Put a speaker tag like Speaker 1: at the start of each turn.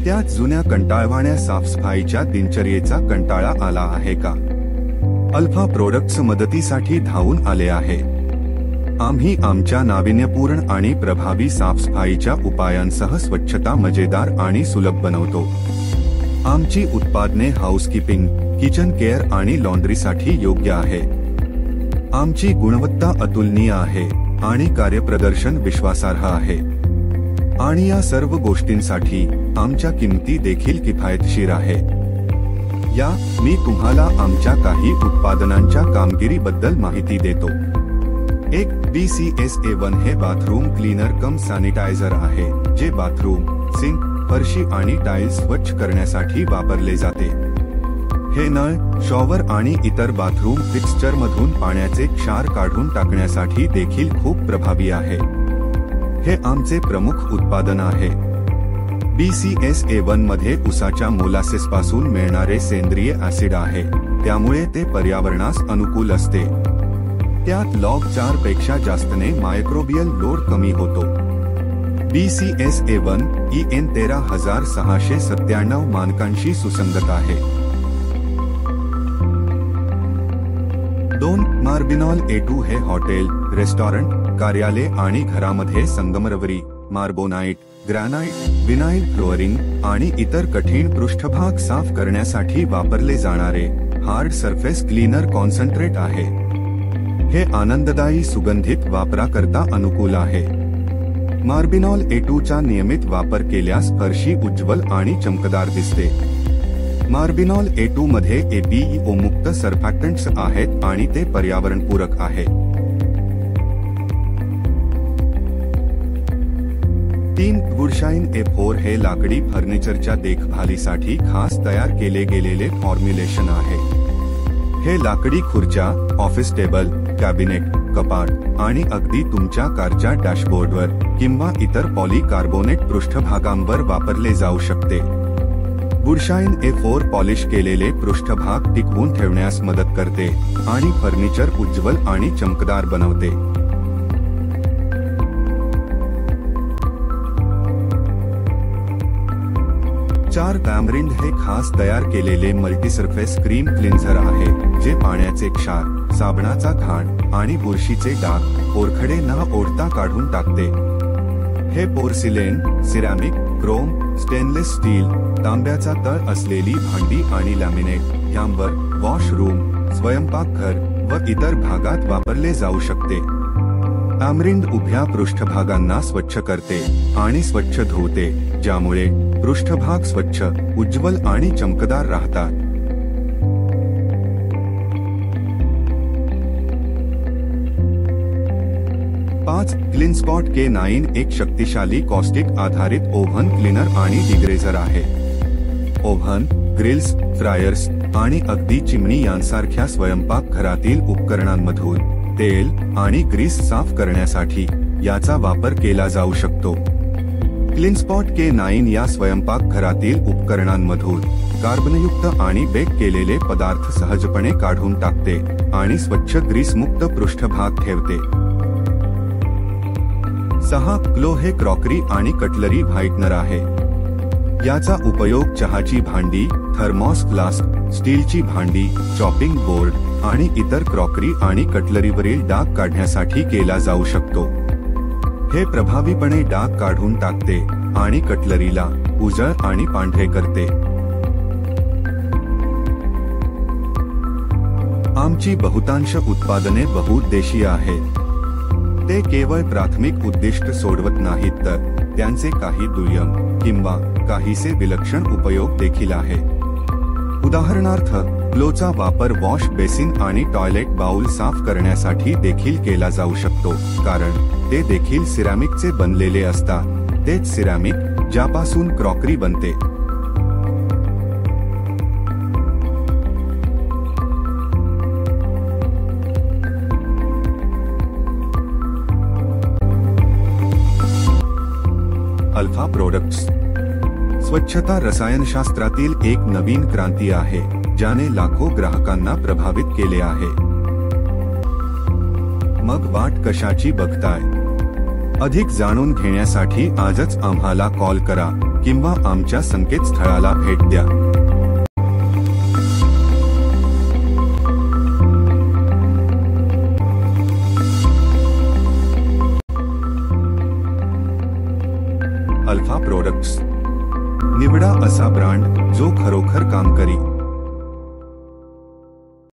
Speaker 1: त्यात जुन्या कंटाळवाण्या साफसफाईच्या दिनचर्येचा कंटाळा आला आहे का? अल्फा प्रोडक्ट्स मदतीसाठी धावून आले आहे. आम्ही आमच्या नाविन्यपूर्ण आणि प्रभावी साफसफाईच्या उपायांसह स्वच्छता मजेदार आणि सुलभ बनवतो. आमची उत्पादने हाऊसकीपिंग, किचन केअर आणि लॉन्ड्रीसाठी योग्य आहे. आमची गुणवत्ता अतुलनीय आहे आणि कार्यप्रदर्शन विश्वासार्ह आहे. आणि या सर्व गोष्टींसाठी आमच्या किंमती देखील किफायतशीर आहे. मी तुम्हाला आमच्या काही उत्पादनांच्या कामगिरीबद्दल माहिती देतो. एक BCSA1 हे बाथरूम क्लीनर कम सॅनिटायझर आहे जे बाथरूम, सिंक, फरशी आणि टाइल्स स्वच्छ करण्यासाठी वापरले जाते. हे नळ, शॉवर आणि इतर बाथरूम फिक्स्चरमधून पाण्याचे क्षार काढून टाकण्यासाठी देखील खूप प्रभावी आहे. हे आमचे प्रमुख उत्पादन आहे. BCSA1 मध्ये उसाच्या मोलासेसपासून मिळणारे सेंद्रिय ऍसिड आहे, त्यामुळे ते पर्यावरणास अनुकूल असते. त्यात लॉग 4 पेक्षा जास्तने मायक्रोबियल लोड कमी होतो. BCSA1 EN 13697 मानकांशी सुसंगत आहे. 2 मार्बिनॉल A2 हे हॉटेल, रेस्टॉरंट, कार्यालय आणि घरामध्ये संगमरवरी, मार्बोनाइट, ग्रॅनाइट, विनाइल फ्लोअरिंग आणि इतर कठीण पृष्ठभाग साफ करण्यासाठी वापरले जाणारे हार्ड सरफेस क्लीनर कॉन्सन्ट्रेट आहे. हे आनंददायी सुगंधित वापराकरता अनुकूल आहे. मार्बिनॉल A2 चा नियमित वापर केल्यास फरशी उज्ज्वल आणि चमकदार दिसते. मार्बिनॉल A2 मध्ये APEO मुक्त सर्फॅक्टंट्स आहेत आणि ते पर्यावरणपूरक आहे. 3 वुडशाईन A4 हे लाकडी फर्निचरच्या देखभालीसाठी खास तयार केले गेलेले फॉर्म्युलेशन आहे. हे लाकडी खुर्च्या, ऑफिस टेबल, कॅबिनेट, कपाट आणि अगदी तुमच्या कारच्या डॅशबोर्डवर किंवा इतर पॉलीकार्बोनेट पृष्ठभागांवर वापरले जाऊ शकते. वुडशाईन A4 पॉलिश केलेले पृष्ठभाग टिकवून ठेवण्यास मदत करते आणि फर्निचर उज्ज्वल आणि चमकदार बनवते. 4 टॅमरिंड हे खास तयार केलेले मल्टीसर्फेस क्रीम क्लिन्झर आहे जे पाण्याचे क्षार, साबणाचा घाण आणि बुरशीचे डाग, पोरखडे न ओढता काढून टाकते. हे porcelain, ceramic, chrome, stainless steel, तांब्याचा तळ असलेली भांडी आणि लॅमिनेट यांवर वॉशरूम, स्वयंपाकघर व इतर भागात वापरले जाऊ शकते. टॅमरिंड उभ्या पृष्ठभागांना स्वच्छ करते आणि स्वच्छ धुते, ज्यामुळे पृष्ठभाग स्वच्छ, उज्ज्वल आणि चमकदार राहतात. क्लीनस्पॉट K9 एक शक्तिशाली कॉस्टिक आधारित ओव्हन क्लीनर आणि डिग्रेजर आहे. ओव्हन, ग्रिल्स, फ्रायर्स आणि अगदी चिमणी यांसारख्या स्वयंपाकघरातील उपकरणांमधून तेल आणि ग्रीस साफ करण्यासाठी याचा वापर केला जाऊ शकतो. क्लीनस्पॉट K9 या स्वयंपाकघरातील उपकरणांमधून कार्बनयुक्त आणि बेक केलेले पदार्थ सहजपणे काढून टाकते आणि स्वच्छ ग्रीसमुक्त पृष्ठभाग ठेवते. 6 क्लो हे क्रॉकरी आणि कटलरी व्हाईटनर आहे. याचा उपयोग चहाची भांडी, थर्मॉस फ्लास्क, स्टीलची भांडी, चॉपिंग बोर्ड आणि इतर क्रॉकरी आणि कटलरीवरील डाग काढण्यासाठी केला जाऊ शकतो. हे प्रभावीपणे डाग काढून टाकते आणि कटलरीला उजळ आणि पांढरे करते. आमची बहुतांश उत्पादने बहुउद्देशीय आहेत. ते केवळ प्राथमिक उद्दिष्ट सोडवत नाहीत, तर त्यांचे काही दुय्यम किंवा काहीसे विलक्षण उपयोग देखील आहे. उदाहरणार्थ, क्लोचा वापर वॉश बेसिन आणि टॉयलेट बाउल साफ करण्यासाठी देखील केला जाऊ शकतो, कारण ते देखील सिरॅमिकचे बनलेले असतात. तेच सिरॅमिक ज्यापासून क्रॉकरी बनते. अल्फा प्रोडक्ट्स स्वच्छता रसायनशास्त्रातील एक नवीन क्रांती आहे, ज्याने लाखो ग्राहकांना प्रभावित केले आहे. मग वाट कशाची बघताय? अधिक जाणून घेण्यासाठी आजच आम्हाला कॉल करा किंवा आमच्या संकेतस्थळाला भेट द्या. Alpha products. निवडा असा ब्रँड जो खरोखर काम करी.